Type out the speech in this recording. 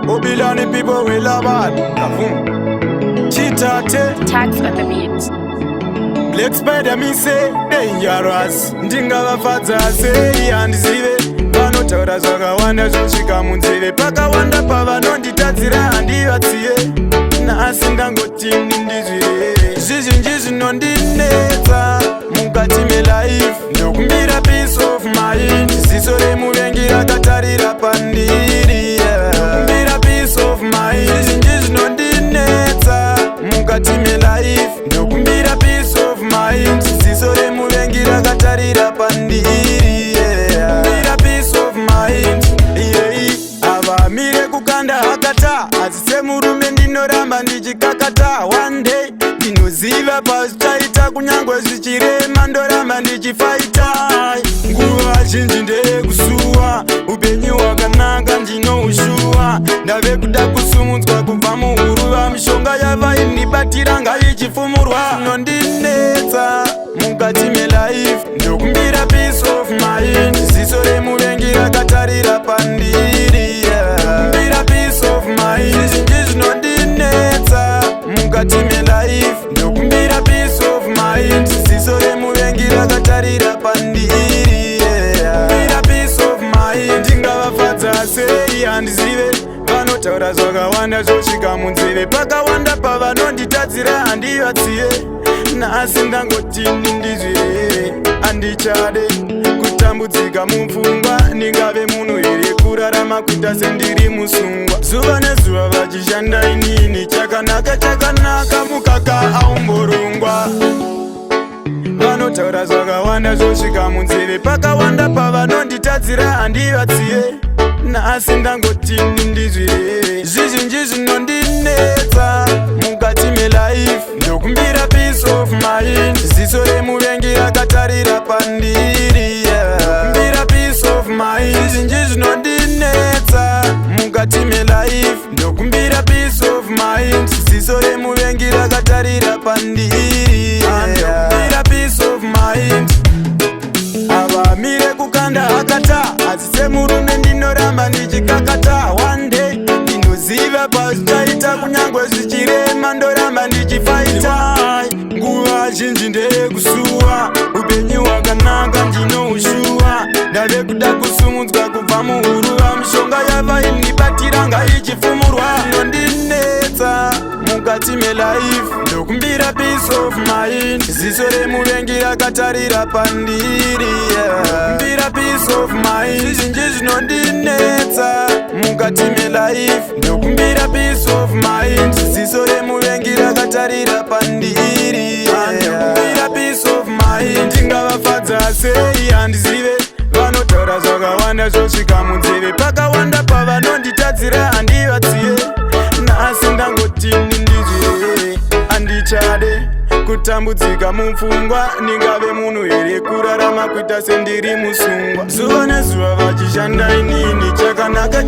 Obilani people will love it. Chitate Tax on the beat. Black Spider me say dangerous. Ndingavafadza sei handizive. Vanotaura zvakawanda zvosvika munzeve. Pakawanda pavanonditadzira handivatsiye. Nhasi ndangotini ndizvire. Zvizhinji zvinondinetsa mukati melife. Ndokumbira peace of mind. Ziso remuvengi rakatarira pandiri. Ndokumbira peace of mind. Zvizhinji zvinondinetsa mukati melife. Ndokumbira peace of mind. Ziso remuvengi rakatarira pandiri. Ndokumbira peace of mind. Avamire kukanda hakata. Asi semurume ndinoramba ndichikakata. One day ndinoziva pazvichaita kunyangwe zvichirema ndoramba ndichifaita. Nguva zhinji ndeyekusuwa upenyu hwakanaka ndinoushuwa. Ndave kuda kusumudzwa kubva muhuruva. Mishonga yavaindibatira ngaichifumurwa. Inondinetsa mukati melife. Ndokumbira peace of mind. Ziso remuvengi rakatarira pandiri. Ndokumbira peace of mind. Zvizhinji zvinondinetsa mukati melife. Ndokumbira peace of mind. Ziso remuvengi rakatarira pandiri. Ndokumbira peace of mind. Ndingavafadza sei handizive. Vanotaura zvakawanda zvosvika munzeve. Pakawanda pavanonditadzira handivatsiye. Nhasi ndangotini ndizvire. Handichade kutambudzika mupfungwa. Ndingave munhu here kurarama kuita sendiri musungwa. Zuva nezuva vachishanda inini. Chakanaka chakanaka mukaka aumborungwa. Vanotaura zvakawanda zvosvika munzeve. Pakawanda pavanonditadzira handivatsiye. Nhasi ndangotini ndizvire. Zvizhinji zvinondinetsa mukati melife. Ndokumbira peace of mind. Ziso remuvengi rakatarira pandiri. Ndokumbira peace of mind. Zvizhinji zvinondinetsa mukati melife. Ndokumbira peace of mind. Ziso remuvengi rakatarira pandiri. Ndokumbira peace of mind. Avamire kukanda hakata. Asi semurume ndinoramba ndichikakata. One day ndinoziva pazvichaita kunyangwe zvichirema ndoramba ndichifaita. Nguva zhinji ndeyekusuwa upenyu hwakanaka ndinoushuwa. Ndave kuda kusumudzwa kubva muhuruva. Mishonga yavaindibatira ngaichifumurwa. Inondinetsa mukati melife. Ndokumbira peace of mind. Ziso remuvengi rakatarira pandiri. Ndokumbira peace of mind. Zvizhinji zvinondinetsa mukati melife. Ndokumbira peace of mind. Ziso remuvengi rakatarira pandiri. Ndokumbira peace of mind. Ndingavafadza sei handizive. Vanotaura zvakawanda zvosvika munzeve. Pakawanda pavanonditadzira handivatsiye. Nhasi ndangotini ndizvire. Handichade kutambudzika mupfungwa. Ndingave munhu here kurarama kuita sendiri musungwa. Zuva nezuva vachishanda inini. Chakanaka